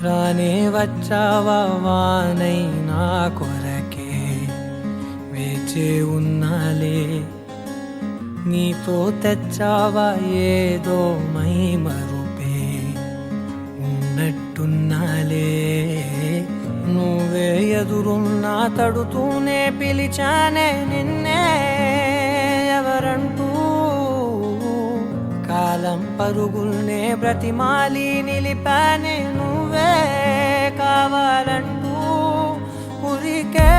రానే వచ్చావా వానై నా కొరకే వేచే ఉన్నాలే నీతో తెచ్చావా ఏదో మై మరుపే ఉన్నట్టున్నాలే నువ్వే ఎదురున్నా తడుతూనే పిలిచానే నిన్నే ఎవరంటూ కాలం పరుగుల్నే బ్రతిమాలి నిలిపానే నువ్వే కావాలంటూ ఉరికే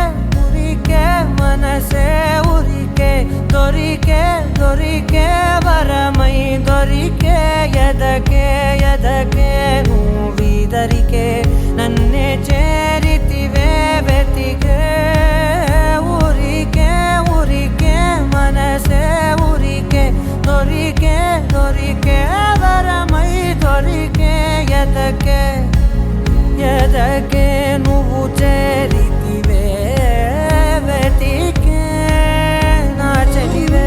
ఉరికే మనసే ఉరికే దొరికే దొరికే వరమై దొరికే ఎదకే ఎదకే నువ్విదరికే నన్నే చేరితివే వెతికే ఉరికే ఉరికే మనసే ఉరికే దొరికే దొరికే వరమై దొరికే ఎదకే ఎదకే నువ్వు చేరితివే వెతికే నా చెలివే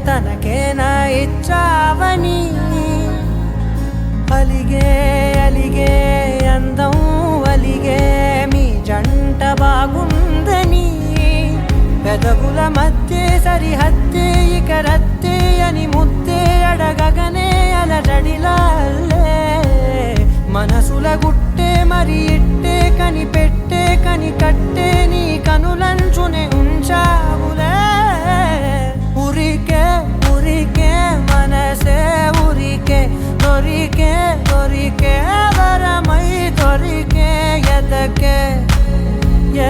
తనకేనా ఇచ్చావని అలిగే అలిగే అందం అలిగే మీ జంట బాగుందని పెదవుల మధ్య సరిహద్దే ఇక రద్దే అని ముద్దే అడగగనే అలజడిలాల్లే మనసుల గుట్టే మరి ఇట్టే కనిపెట్టే కని కట్టే నీ కనులంచునే ఉంచావులే ఉరికే ఉరికే మనసే ఉరికే దొరికే దొరికే వరమై దొరికే ఎదకే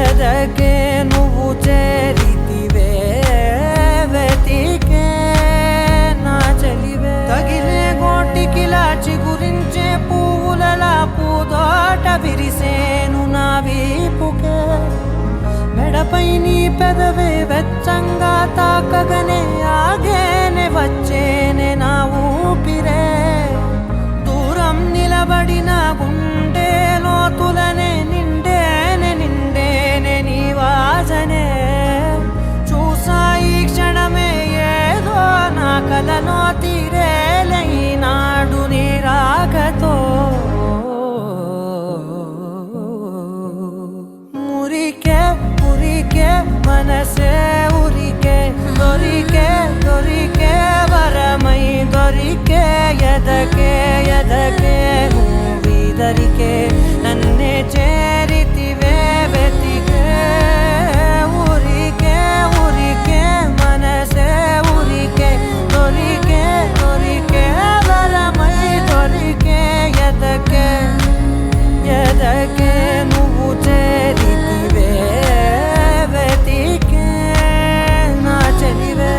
ఎదకే నువ్వు చేరితివే వెతికే నా చెలివే తగిలే గోటికిలా చిగురించే పువ్వులలా పూదోట విరిసేను నా వీపుకే మెడపై నీ పెదవే వెచ్చంగా తాకగనే ఆగేనే వచ్చేనే నా ఊపిరే దూరం నిలబడిన గుండె లోతులనే నిండేనే నిండేనే నీ వాసనే చూసా ఈ క్షణమే ఏదో నా కలలో తీరేలే నాడు నీ రాకతో మురికే ఉరికే మనసే ఉరికే దొరికే దొరికే వరమై దొరికే ఎదకే ఎదకే నువ్విదరికే నన్నే చేరితివే వెతికే ఉరికే ఉరికే మనసే ఉరికే దొరికే దొరికే వరమై దొరికే ఎదకే ఎదకే నువ్వు చేరితివే వెతికే నా చెలివే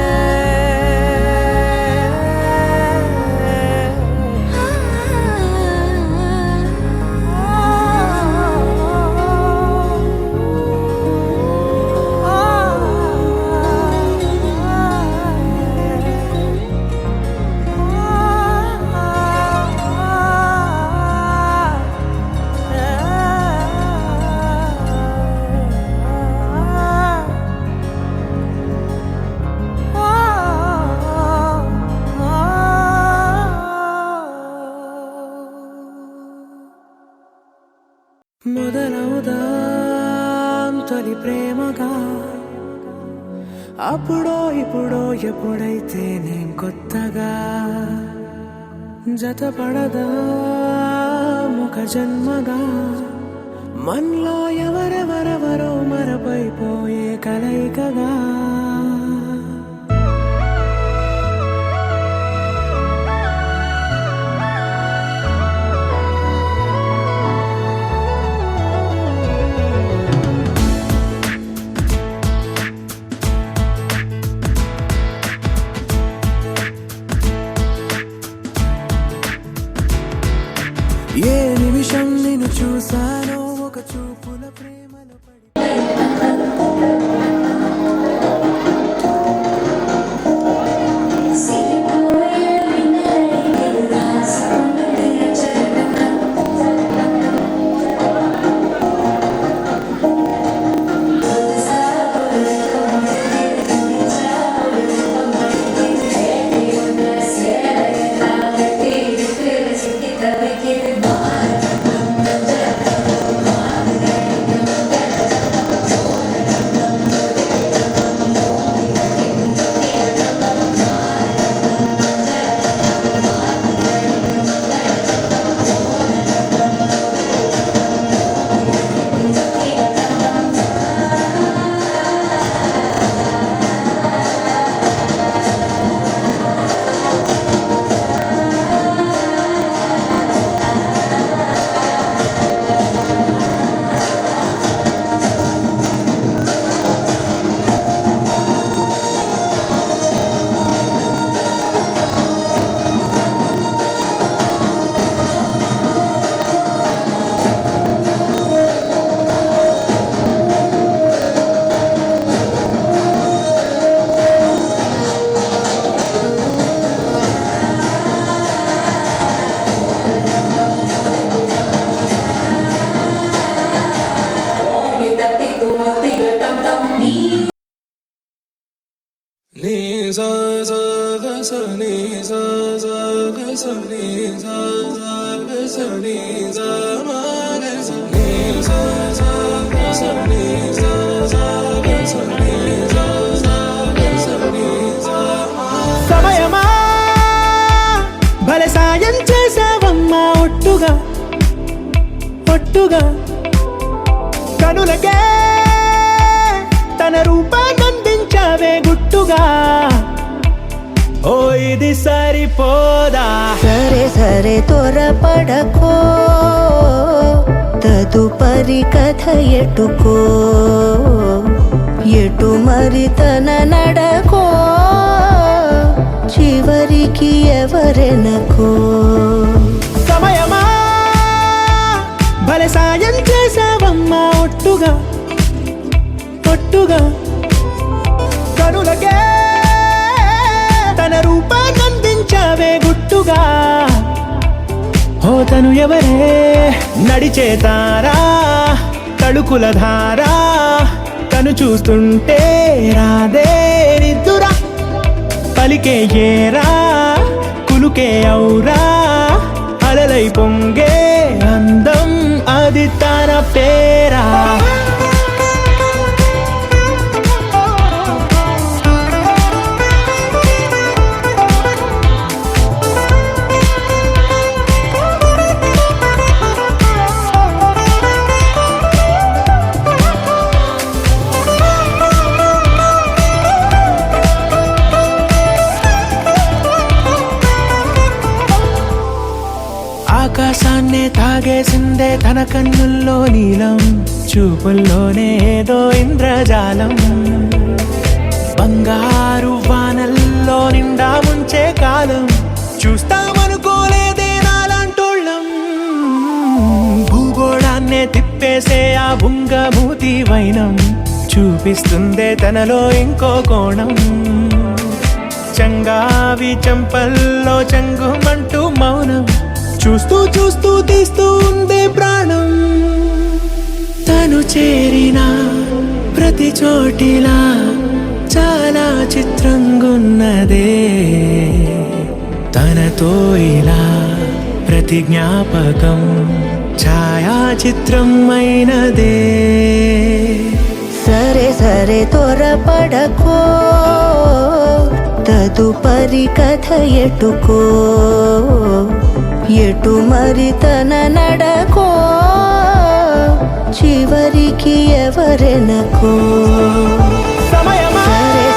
మొదలవుదాం తొలి ప్రేమగా అప్పుడో ఇప్పుడో ఎప్పుడైతే నేను కొత్తగా జతపడదా ముఖ జన్మగా మనలో ఎవరెవరెవరో మరపైపోయే కలయికగా బహుశానో ఒక చూపుల ప్రేమలో పడి ni sa sa ga sa ni sa sa ga sa ni sa sa ga sa ni sa ma ga sa ni sa sa ga sa ni sa sa ga sa ni sa sa ga sa ni sa సమయమా భలే సాయం చేసావమ్మా ఒట్టుగా ఒట్టుగా కనులకే తన రూపాన్నందించావే గుట్టుగా ఓ ఇది సరిపోదా సరే సరే త్వరపడకో తదుపరి కథ ఎటుకో ఎటు మరి తన నడకో చివరికి ఎవరెనకో సమయమా భలే సాయం చేసావమ్మా ఒట్టుగా ఒట్టుగా కనులకే తన రూపాన్నందించావే గుట్టుగా ఓ తను ఎవరే నడిచే తారా తళుకుల ధారా తను చూస్తుంటే రాదే నిద్దురా పలికే ఏరా కులుకే ఔరా అలలై పొంగే అందం అది తన పేరా ఆకాశాన్నే తాగేసిందే తన కన్నుల్లో నీలం చూపుల్లోనే ఏదో ఇంద్రజాలం బంగారు వానల్లో నిండా ముంచే కాలం చూస్తామనుకోలేదే నాలాంటోళ్ళం భూగోళాన్నే తిప్పేసే ఆ బుంగమూతి వైనం చూపిస్తుందే తనలో ఇంకో కోణం చంగావి చంపల్లో చంగుమంటూ మౌనం చూస్తూ చూస్తూ తీస్తూ ఉందే ప్రాణం తను చేరిన ప్రతి చోటిలా చాలా చిత్రంగున్నదే తనతో ఇలా ప్రతి జ్ఞాపకం ఛాయాచిత్రం అయినదే సరే సరే త్వరపడకో తదుపరి కథ ఎటుకో ఎటు మరి తన నడకో చివరికి ఎవరెనకో సమయమా సరే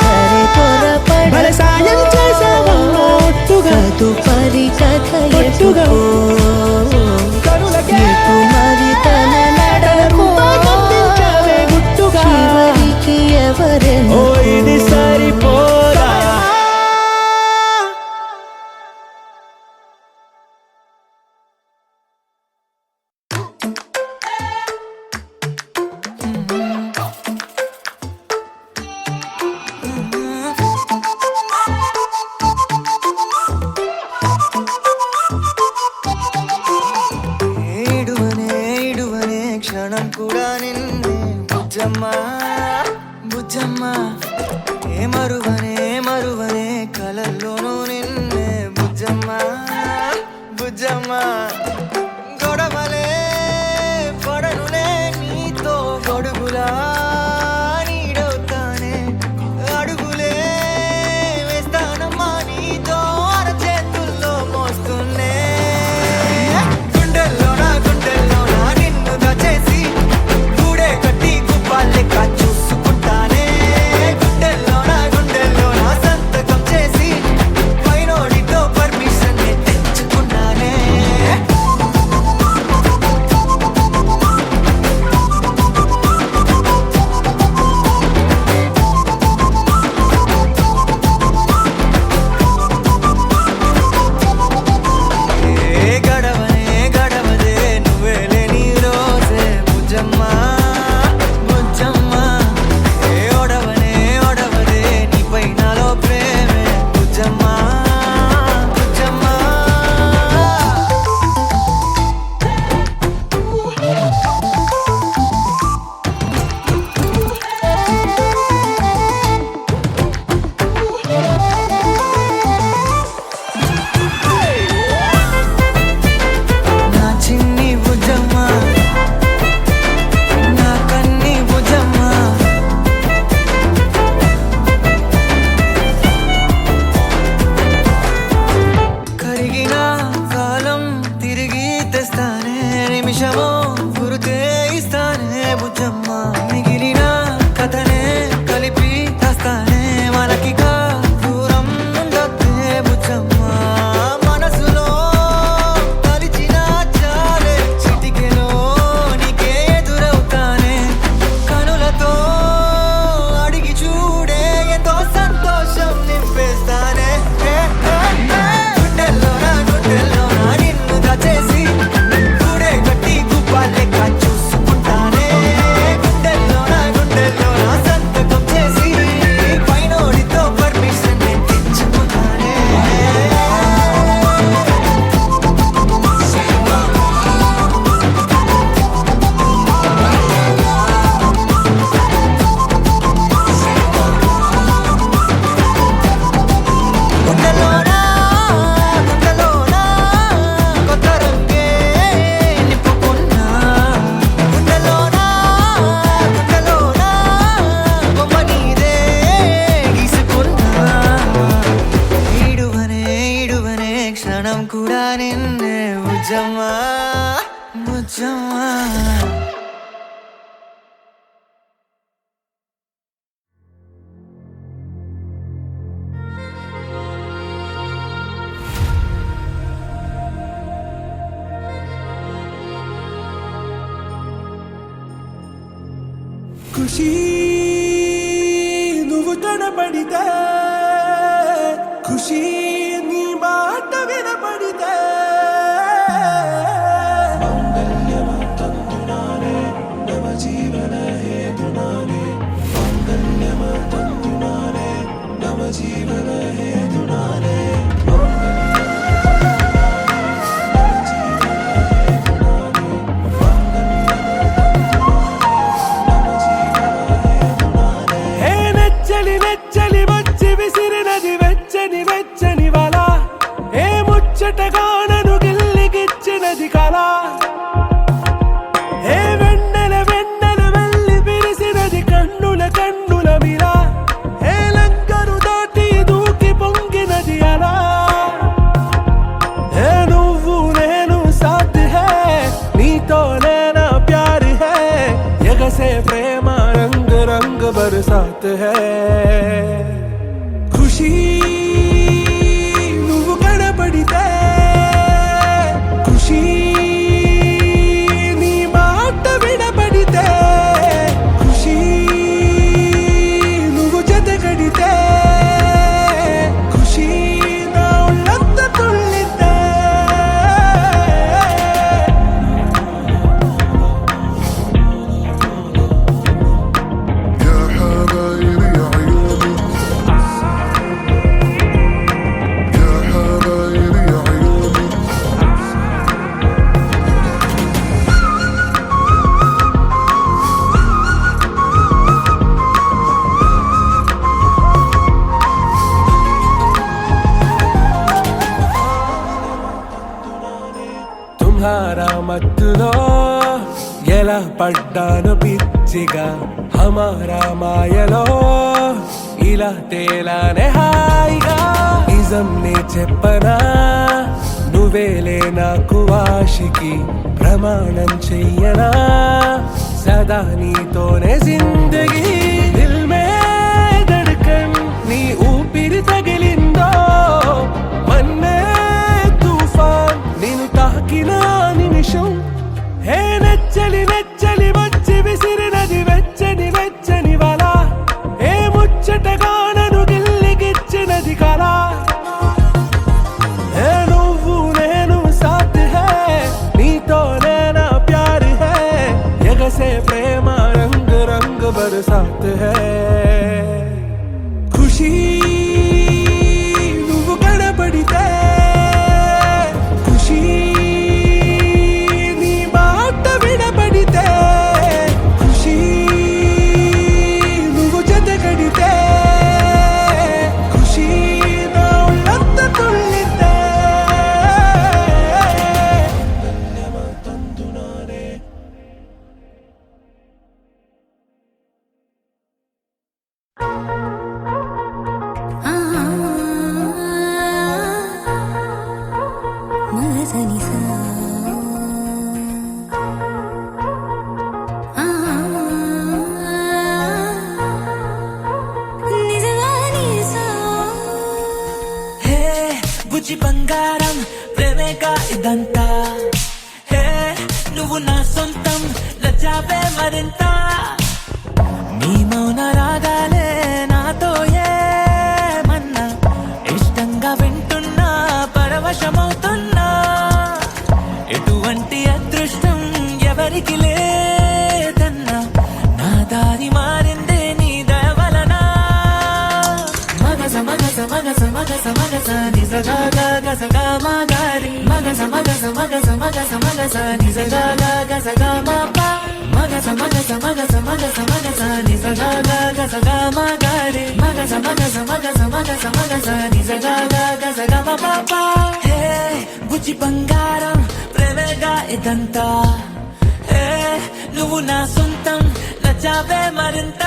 సరే భలే సాయం చేసావమ్మా ఒట్టుగా తదుపరి కథ ఒట్టుగా ఎటుకో కనులకే ఎటు మరి తన నడకో రూపాన్నందించావే గుట్టుగా చివరికి ఓ ఎవరెనకో ఇది సరిపోదా ముజ్జమ్మా ముజ్జమ్మా ఖుషి నువ్వు కనపడితే ఖుషి నీ మాట వినపడితే మంగళ్యమంతందునానే నవ జీవన హేతునానే మంగళ్యమంతందునానే నవ జీవన హేతునానే విసిరినది వెచ్చని వెచ్చని వల ఏ ముచ్చటగా నన్ను గిల్లిగిచ్చినది కళ ఏ వెన్నెల వెన్నెల వెళ్ళి విరిసినది కన్నుల కన్నుల మిల ఏ లంకను దాటి దూకి పొంగినది అలా ఏ నువ్వు నేను సాథ్ హే నీతోనే నా ప్యార్ హే ఎగసే ప్రేమ రంగ్ రంగ్ బరసాత్ హే ఖుషి నువ్వు కనపడితే ఖుషి నీ మాట వినపడితే ఖుషి నువ్వు జతగడితే ఖుషి నా ఒళ్ళంత తుళ్ళితే يا حبايبي عيوني يا حبايبي عيوني తుమ్హారా మత్తులో ఎలా పడ్డాను పిచ్చిగా హమారా మాయలో ఇలా తేలానే హాయిగా నిజం నే చెప్పనా నువ్వేలే నాకు ఆశికి ప్రమాణం చెయ్యనా సదా నీతోనే జిందగీ దిల్ మే ధడ్కన్ నీ ఊపిరి తగిలిందో మన్నే తుఫాన్ నేను తాకిన నిమిషం హే నెచ్చలి నెచ్చలి వచ్చి విసిరినది వెచ్చని వెచ్చని వల ఏ ముచ్చటగా నన్ను గిల్లిగిచ్చినది కళ ఏ నువ్వు నేను సాథ్ హే నీతోనే నా ప్యార్ హే ఎగసే ప్రేమ రంగ్ రంగ్ బరసాత్ హే ఖుషి నువ్వు కనపడితే ఖుషి నీ మాట వినపడితే ఖుషి నువ్వు జతగడితే ఖుషి నా ఒళ్ళంత తుళ్ళితే మంగళ్యమంతందునానే హే బుజ్జి బంగారం ప్రేమేగా ఇదంతా హే నువ్వు నా సొంతం నచ్చావే మరింత నీ మౌన రాగాలే నాతో ఏమన్నా ఇష్టంగా వింటున్నా పరవశమవుతున్నా ఎటువంటి అదృష్టం ఎవరికి లేదన్నా నా దారి మారిందే నీ దయవలనా మగస మగస మగస మగస మగస నిజగా గసగా మాగారి మగస మగస మగస మగస మగస నిజగా గసగా మాపా మగస మగస మగస మగస మగస నిజగా గసగా మాగారి మగస మగస మగస మగస మగస నిజగా గసగా మాపా హే బుజ్జి బంగారం ప్రేమగా ఇదంతా హే నువ్వు నా సొంతం నచ్చావే మరింత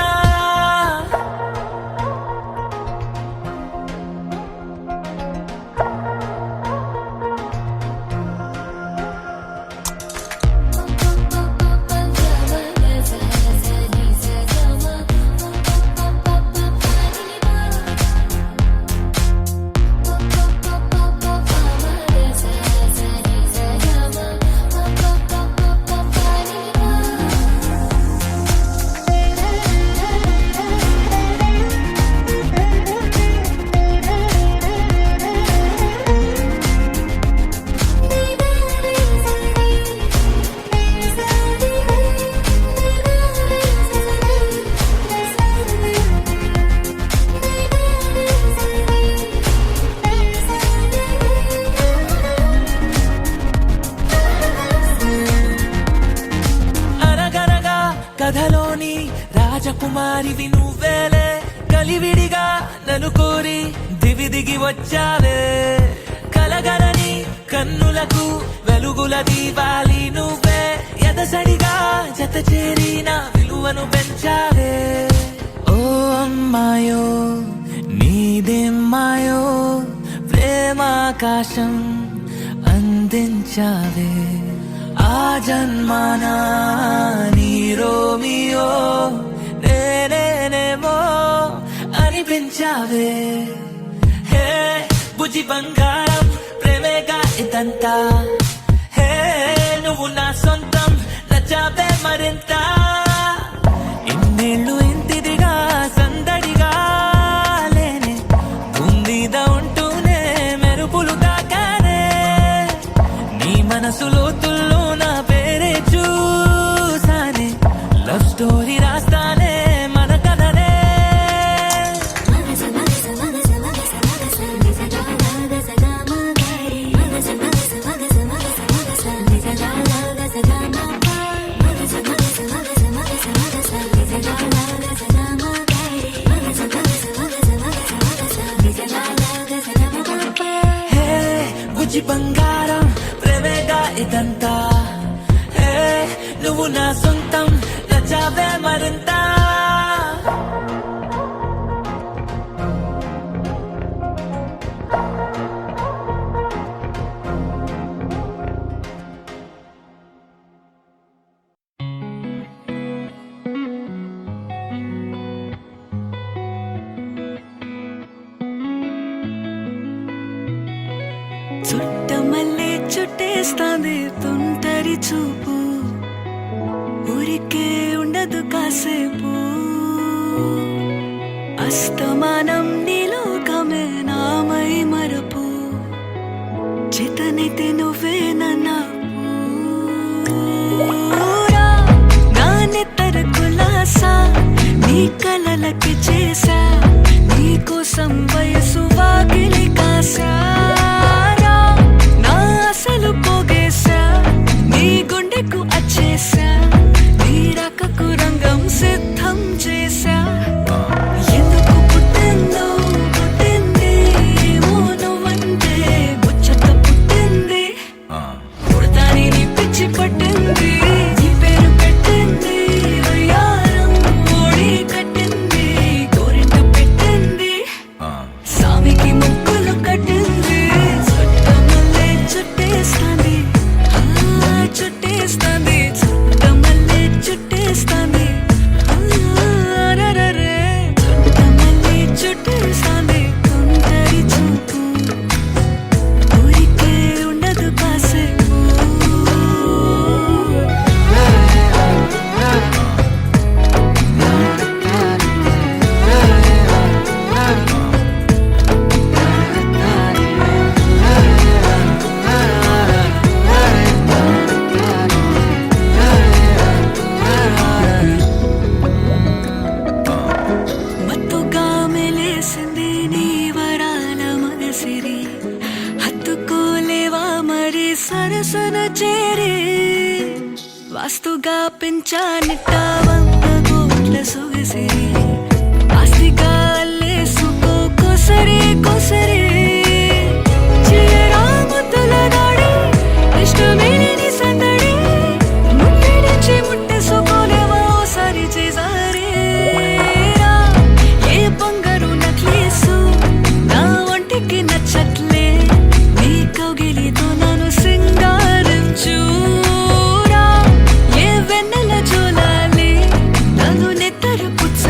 వదిలి దివి దిగి వచ్చావే కలగలని కన్నులకు వెలుగుల దీవాలి నువ్వే ఎదసడిగా జత చేరి నా విలువను పెంచావే ఓ అమ్మాయో నీదేమ్మాయో ప్రేమాకాశం అందించావే ఆ జన్మానా నీ రోమియో నేనేనేమో అనిపించావే హే బుజ్జి బంగారం ప్రేమేగా ఇదంతా హే నువ్వు నా సొంతం నచ్చావే మరింత ఇన్నేళ్ళు ఇంతిదిగా సందడిగా లేనే గుండీద ఉంటూనే మెరుపులు తాకానే నీ మనసు లోతుల్లో నా పేరే చూసానే లవ్ స్టోరీ రాస్తానే మన కథనే హే బుజ్జి బంగారం ప్రేమేగా ఇదంతా హే నువ్వు నా సొంతం నచ్చావే మరింత చుట్టమల్లే చుట్టేస్తాంది తుంటరి చూపు ఊరికే ఉండదు కాసేపు అస్తమానం నీలోకమే నామై మరపు చేతనైతే నువ్వే నన్నా నానెత్తర కులాసా నీ కలలకి చేసా నీ కోసం వయసు వాకిలి కాసా అసలు పోగేశా నీ గుండెకు అచ్చేసా నీ రకకు రంగం సిద్ధం చేశా ఎందుకు పుట్టిందో పుట్టింది ఏమో నువ్వంటే ముచ్చట పుట్టింది పుడతాని నీ పిచ్చి పట్టింది నీ పేరు పెట్టింది వయ్యారం ఓడి కట్టింది గోరింట పెట్టింది సామికి ముక్కులు కట్టింది చుట్టేస్తాంది చుట్టేస్తాంది చుట్టమల్లే చుట్టేస్తాంది చుట్టమల్లే చుట్టేస్తాంది తుంటరి చూపు ఊరికే ఉండదు కాసేపు మత్తుగా మెలేసింది నీ వరాల మగసిరి హత్తుకోలేవా మరి సరసన చేరి వాస్తుగా పెంచానిట్ట 100 కోట్ల సొగసిరి ఆస్తిగా అల్లేసుకో కొసరి కొసరి చీరాముతుల దాడి ఇష్టమేని సందడి ముట్టిడిచి ముట్టేసుకోలేవా ఓసారి చేసారి ఏ బంగారు నక్లీసు నా ఒంటికి నచ్చట్లే నీ కౌగిలితో నన్ను సింగారించురా ఏ వెన్నెల జోలాలి నన్ను నెత్తరు పుచ్చ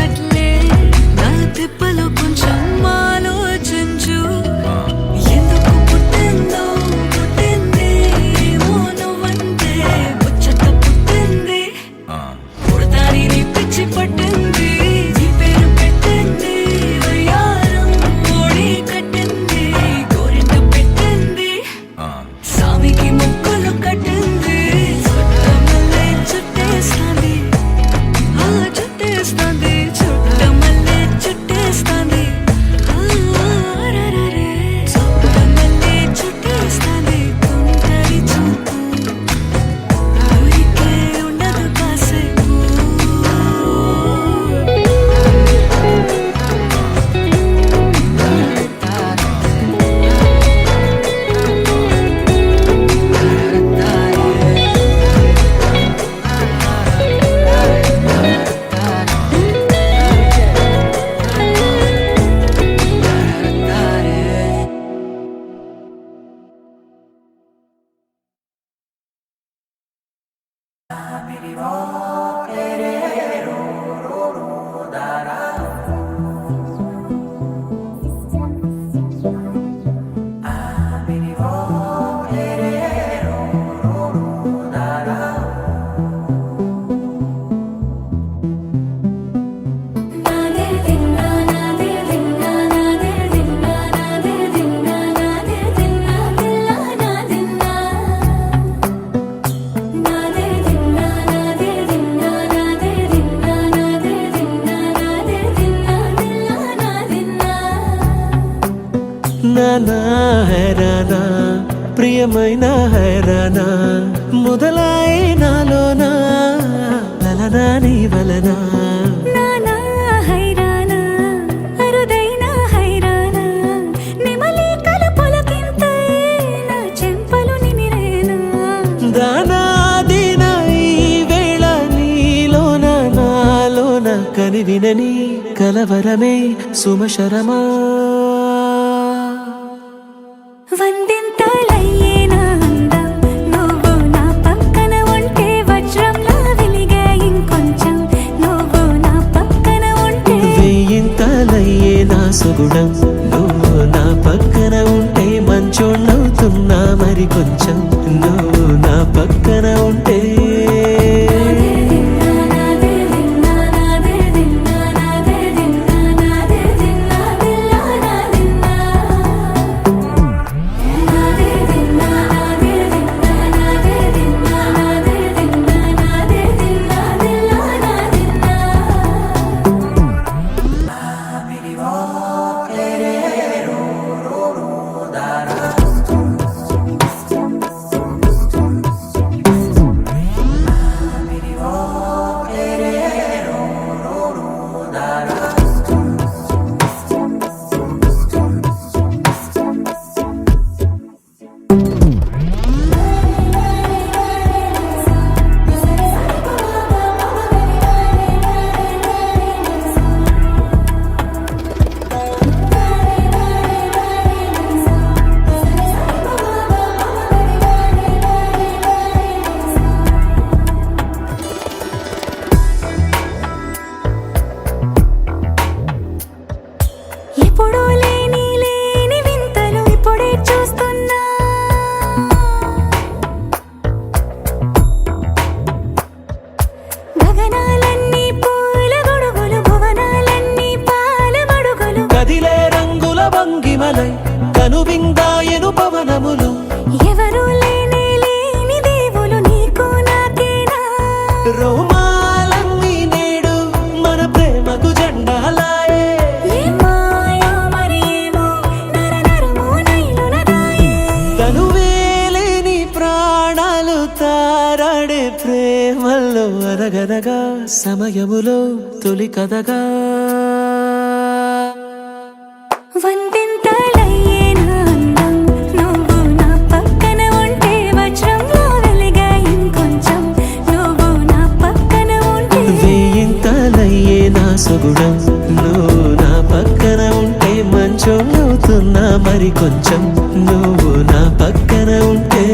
నానా హైరానా ప్రియమైన హైరానా మొదలై నాలోనా లలనా నీ వలనా నానా హైరానా అరుదైన హైరానా నెమలి కలుపులకింతై నా చెంపలు నిమిరేనా దానాదిన ఈ వేళ నీలోన నాలోన కనివినని కలవరమే సుమశరమా వందింతలయ్యేనా అందం నువ్వు నా పక్కన ఉంటే వజ్రంలా వెలిగే ఇంకొంచెం నువ్వు నా పక్కన ఉంటే వెయ్యింతలయ్యే నా సుగుణం నువ్వు నా పక్కన ఉంటే మంచోణ్ణవుతున్నా మరి కొంచెం నువ్వు నా పక్కన ఉంటే ఎప్పుడూ లేని లేని వింతలు ఇప్పుడే చూస్తున్నా గగనాలన్నీ పూల గొడుగులు భువనాలన్నీ పాల మడుగులు కదిలే రంగుల భంగిమలై కనువిందాయను పవనములు ఎవరు లేని లేని దేవులు నీకు నాకేనా రోమాలన్నీ నేడు మన ప్రేమకు జెండాలాయే ఏ మాయో మరి ఏమో నరనరమో నైలునదాయే తనువేలేని ప్రాణాలు తారాడే ప్రేమల్లో అరగనగా సమయములో తొలి కథగా వందింతలయ్యేనా అందం నువ్వు నా పక్కన ఉంటే వజ్రంలా వెలిగే ఇంకొంచెం నువ్వు నా పక్కన ఉంటే వెయ్యింతలయ్యే నా సుగుణం నువ్వు నా పక్కన ఉంటే మంచోణ్ణవుతున్నా మరి కొంచెం నువ్వు నా పక్కన ఉంటే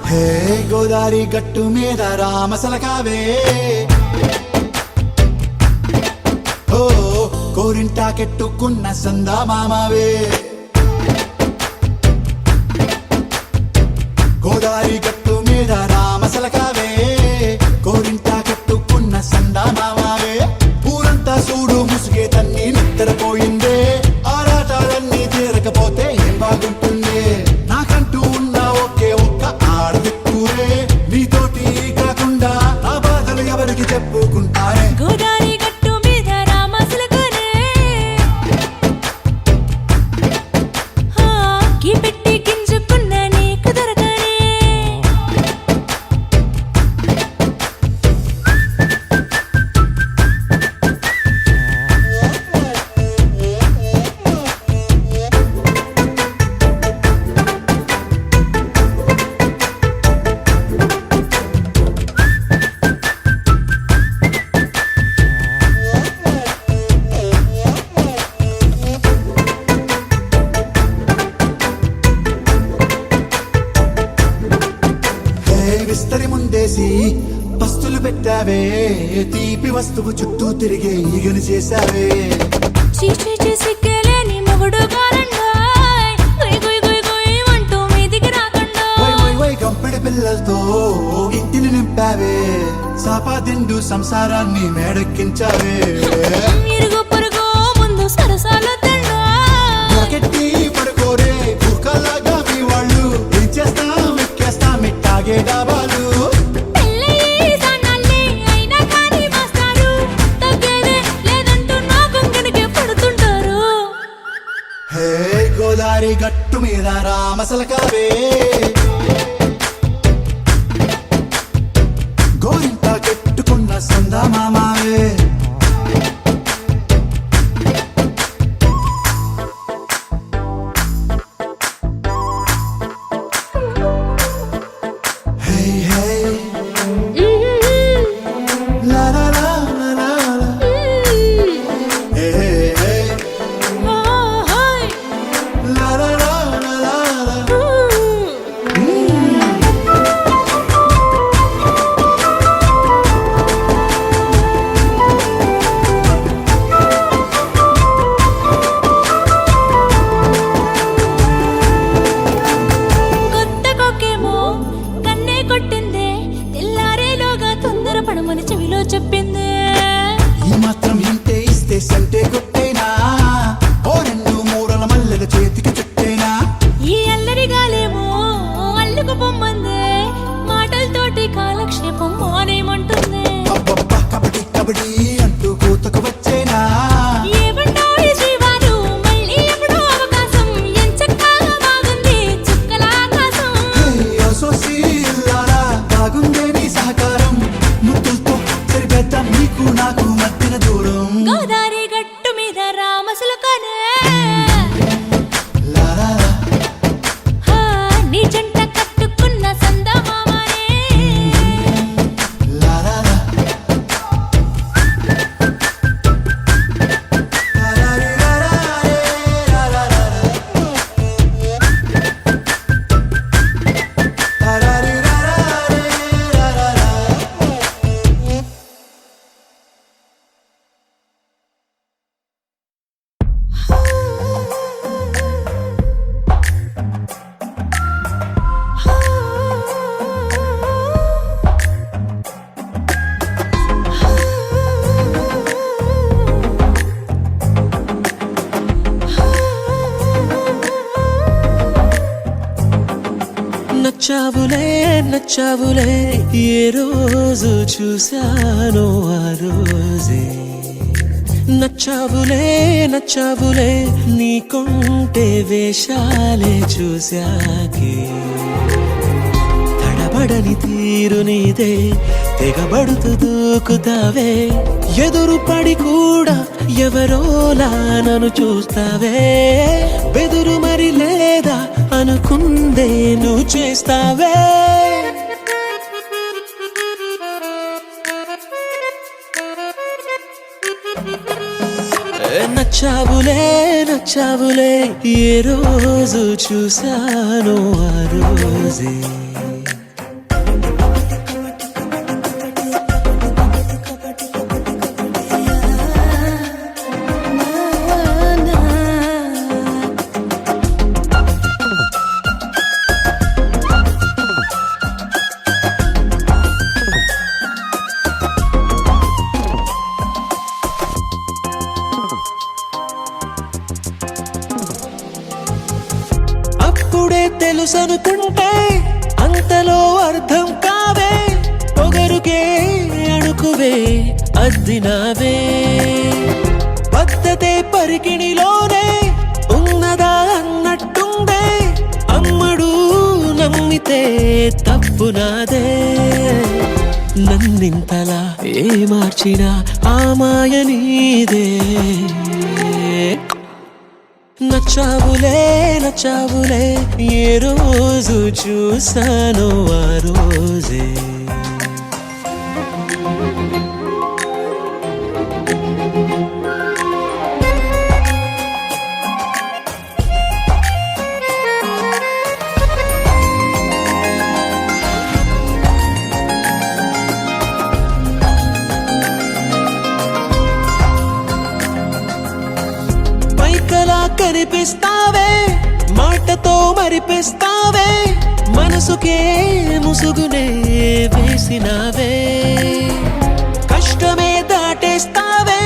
హే గోదారి గట్టు మీద రామసలకావే ఓ కోరింటాకెట్టుకున్న సందా మామావే గోదారి గట్టు మీద రామసలకావే కోరింటాకెట్టుకున్న సందా మామావే ఊరంతా చూడు ముసుగే తన్ని నిద్రపోయిందే ఆరాటాలన్నీ తీరకపోతే ఏం బాగుంటుంది నాకంటూ ఉన్న ఒకే ఒక్క ఆడదిక్కురే నీతోటి కాకుండా నా బాధలు ఎవరికి చెప్పుకుంటారే గోదారి గట్టు మీద రామసులకనే విస్తరి ముందేసి పస్తులు పెట్టావే తీపి వస్తువు చుట్టూ తిరిగే ఈగని చేశావే చీచీ సిగ్గలేని మొగుడు గారండాయ్ గుయ్ గుయ్ గుయ్ గుయ్ అంటూ మీదికి రాకుండా వై వై వై గంపెడి పిల్లలతో ఇంటిని నింపావే సాపాదిండు సంసారాన్ని మేడెక్కించావే ఇరుగు పొరుగు ముందు సరసాలు తండా రాకెట్టి పడుకోరే కుక్కలాగా మీ వాళ్ళు ఏం చేస్తాం ఎక్కేస్తాం ఇట్టాగే డాబాలు పెళ్ళయి సన్నాల్ని అయినా కానీ మాస్తారు తగ్గేదే లేదంటూ నా కొంగనికే పడుతుంటారు హే గోదారి గట్టు మీద రామసలకావే గోరింట కెట్టుకున్న సందా మామావే హే హే లా లా లా లా లా లా. హే హే హే ఓహోయ్ లా లా లా లా లా లా. కొత్త కొక్కేమో కన్నే కొట్టిందే తెల్లారేలోగా తొందర పడమని చెవిలో చెప్పిందే ఈ మాత్రం ఇంటే ఇస్తే సంటే కొట్టేనా ఓ రెండు మూరల మల్లెల చేతికి చుట్టేనా ఈ అల్లరి గాలేమో అల్లుకు పొమ్మందే మాటలతోటి కాలక్షేపం మానేమంటుంది అబ్బబ్బా కబడ్డీ కబడ్డీ అంటూ కూతకు వచ్చేనా ఏమంటావు శ్రీవారు మళ్ళీ ఎప్పుడో అవకాశం ఎంచక్కా బాగుంది చుక్కల ఆకాశం సోసి ఇల్లారా బాగుందే నీ సహకారం ముద్దులతో సరిపెద్దాం నీకు నాకు మధ్యన దూరం గోదారి గట్టు మీద రామసులకనే లా లా లా. హా, నీ జంట కట్టుకున్న సందమామనే లా లా లా. లా లా లా లా లా లా లా లా. లా లా లా లా లా లా లా. నచ్చావులే నచ్చావులే ఏ రోజు చూశానో ఆ రోజే నచ్చావులే నచ్చావులే నీకుంటే వేషాలే చూశాకే తడబడని తీరు నీదే తెగబడుతూ దూకుతావే ఎదురు పడి కూడా ఎవరోలా నన్ను చూస్తావే బెదురు మరి లేదా అనుకుందే నువ్వు చేస్తావే నచ్చావులే నచ్చావులే ఏ రోజు చూశానో ఆ రోజే అప్పుడే తెలుసనుకుంటే అంతలో అర్థం కావే పొగరుకే అణుకువే అద్దినావే పద్ధతే పరికిణిలోనే ఉన్నదా అన్నట్టుందే అమ్మడు నమ్మితే తప్పు నాదే నన్నింతలా ఏ మార్చినా ఆ మాయ నీదే నచ్చావులే నచ్చావులే ఏ రోజు చూసానో ఆ రోజే మురిపిస్తావే మనసుకే ముసుగునే వేసినావే కష్టమే దాటేస్తావే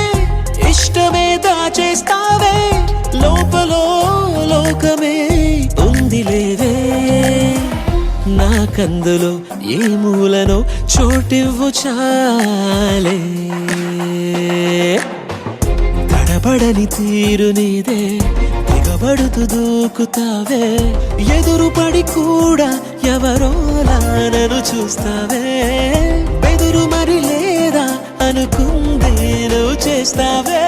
ఇష్టమే దాచేస్తావే లోపలో లోకమే ఉందిలేవే నాకందులో ఏ మూలనో చోటివ్వు చాలే తడబడని తీరు నీదే దిగబడుతూ దూకుతావే ఎదురుపడి కూడా ఎవరోలా నన్ను చూస్తావే బెదురు మరి లేదా అనుకుందే నువ్వు చేస్తావే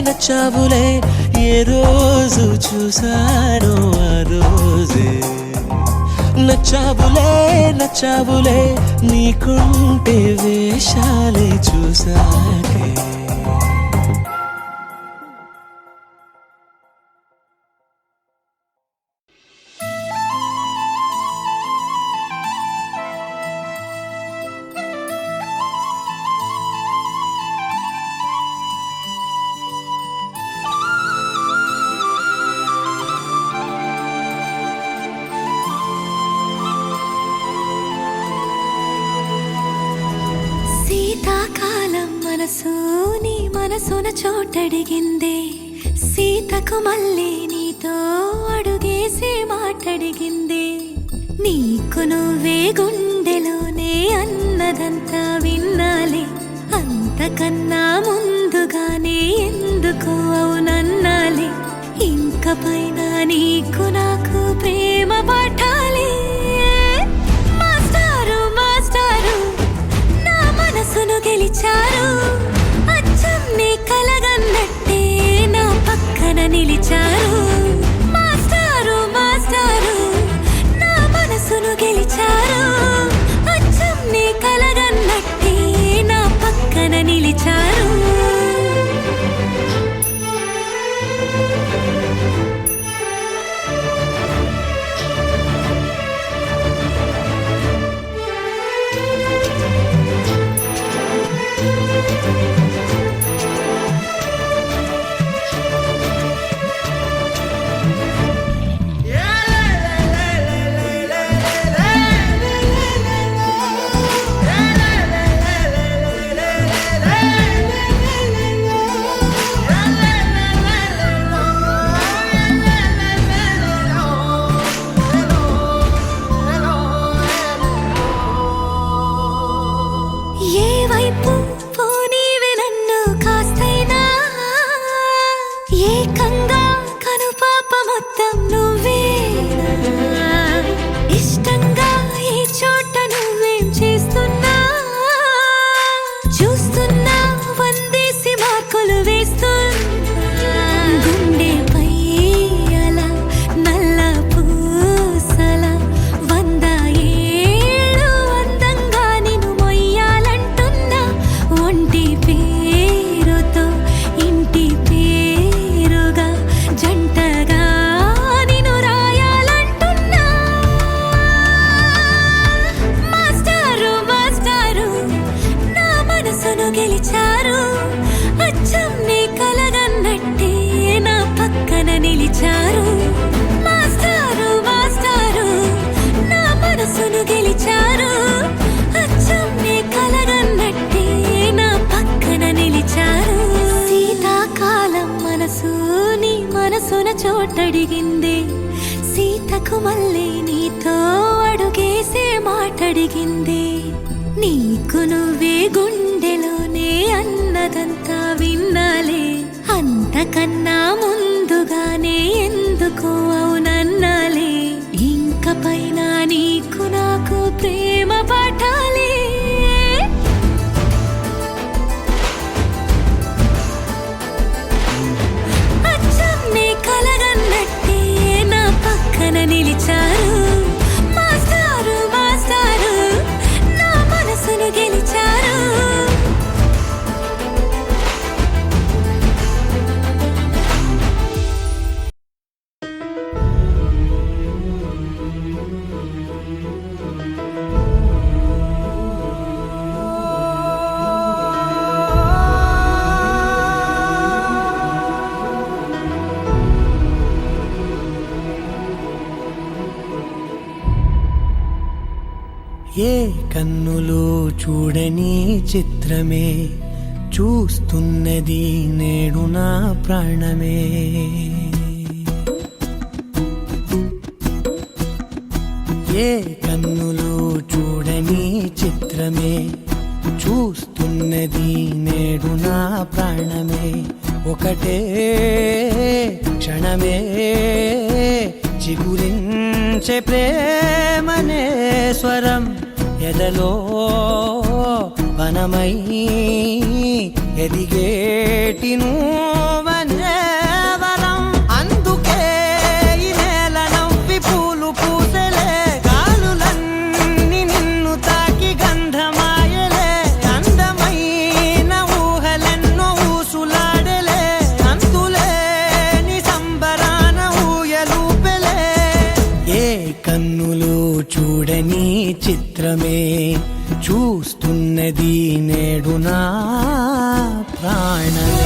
నచ్చావులే ఏ రోజు చూసానో ఆ రోజే నచ్చావులే నీకుంటే వేషాలే చూసాకే శీతాకాలం మనసు నీ మనసున చోటడిగిందే సీతకు మళ్ళీ నీతో అడుగేసి మాటడిగిందే నీకు నువ్వే గుండెలోనే అన్నదంతా విన్నాలే అంతకన్నా ముందుగానే ఎందుకు అవునన్నాలే ఇంక పైన నీకు నాకు ప్రేమ పాఠాలే మనసును గెలిచారు అచ్చం నీ కలగన్నట్టే నా పక్కన నిలిచారు మాస్టారు నా మనసును గెలిచారు అచ్చం నీ కలగన్నట్టే నా పక్కన నిలిచారు చోటడిగిందే సీతకు మళ్ళీ నీతో అడుగేసే మాటడిగిందే నీకు నువ్వే గుండెలోనే అన్నదంతా విన్నాలే అంతకన్నా ముందుగానే ఎందుకు అవునన్నాలే ఇంక పైన నీకు నాకు ప్రేమ పాఠాలే నిలిచారు మాస్టారు నా మనసును గెలిచారు ఏ కన్నులు చూడని చిత్రమే చూస్తున్నది నేడు నా ప్రాణమే. ఏ కన్నులు చూడని చిత్రమే చూస్తున్నది నేడు నా ప్రాణమే. ఒకటే క్షణమే చిగురించే ప్రేమనే స్వరం ఎదలో వనమై ఎదిగేటి నువ్వనే వరం. అందుకే ఈ నేల నవ్వి పూలు పూసలే, గాలులన్నీ నిన్ను తాకి గంధమాయలే. అందమైన ఊహలెన్నో ఊసులాడలే, అంతులేని సంబరాన ఊయలూపెలే. ఏ కన్నులు చూడని చిత్రమే చూస్తున్నది నేడు నా ప్రాణమే.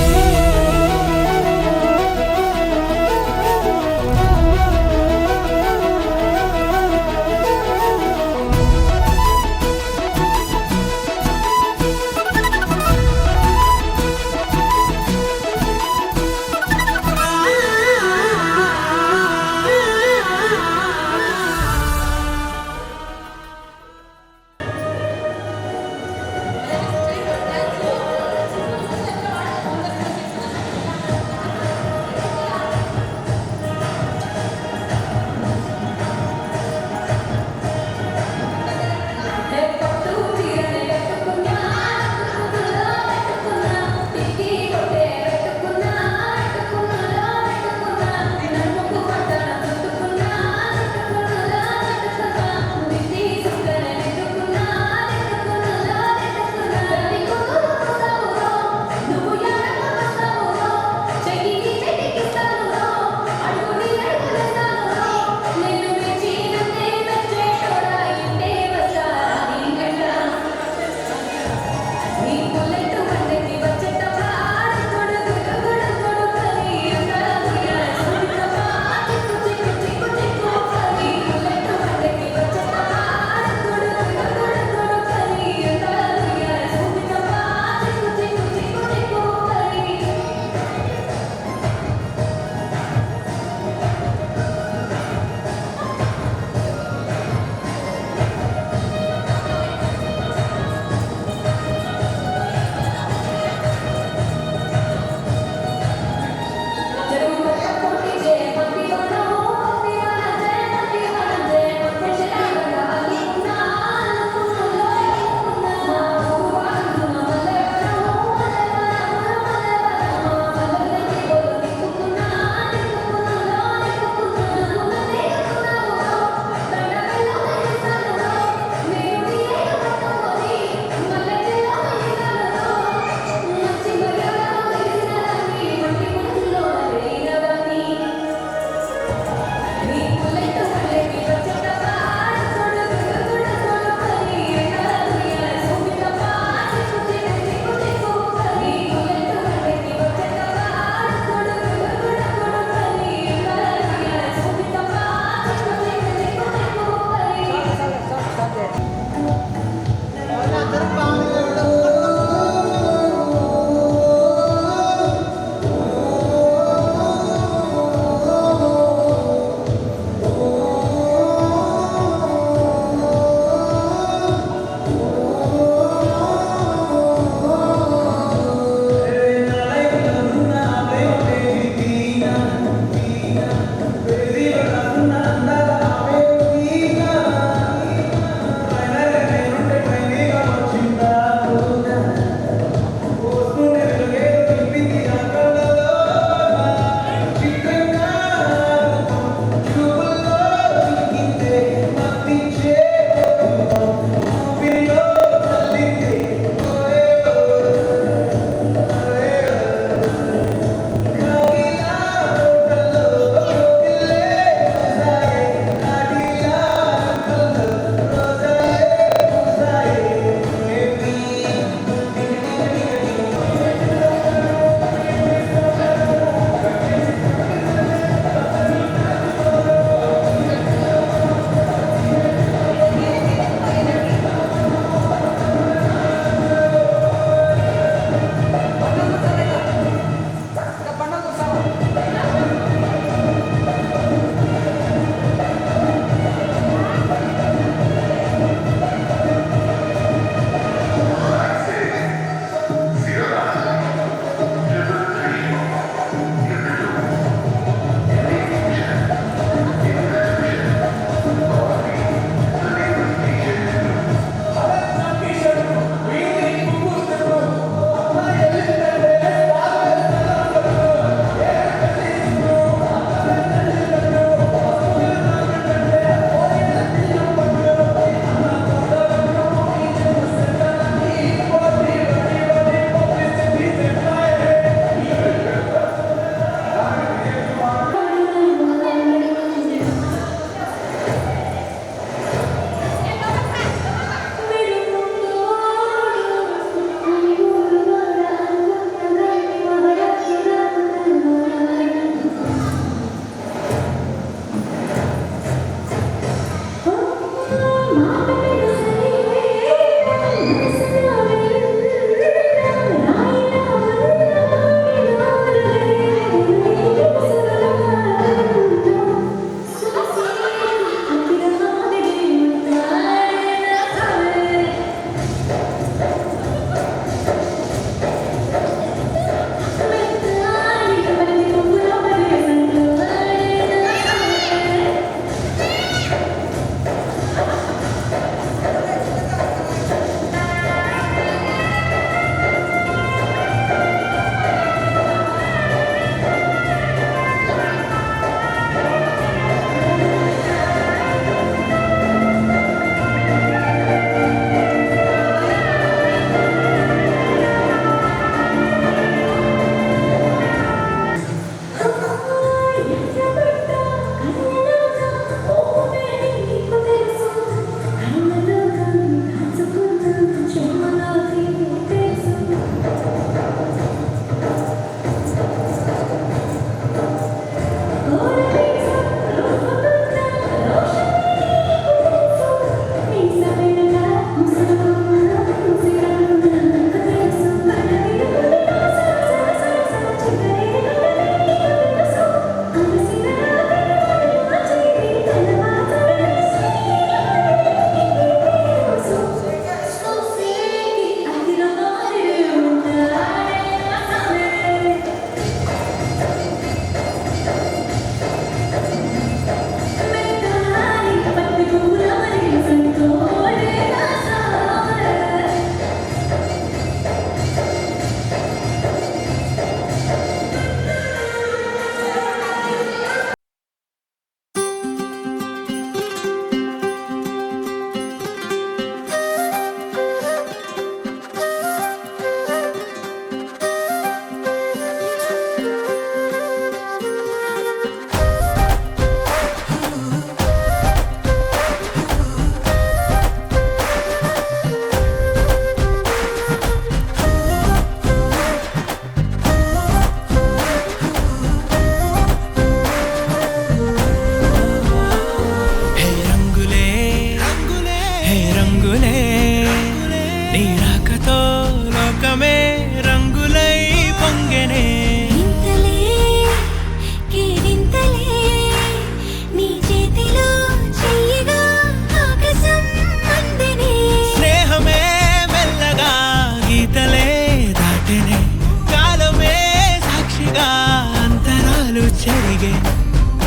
కరిగే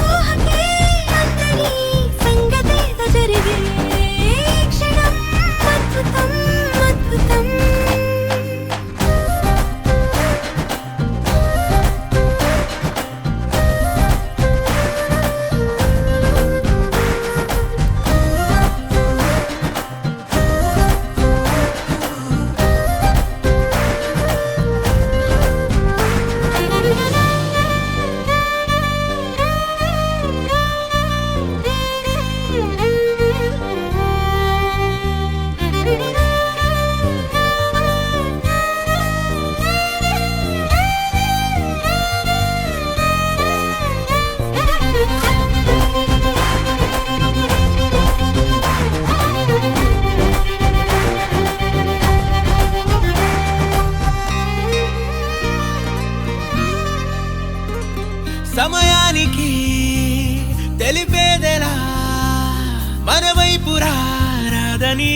ఊహకే అందని సంగతేదో జరిగే క్షణం అద్భుతం అద్భుతం సమయానికి తెలిపేదెలా మన వైపు రాదని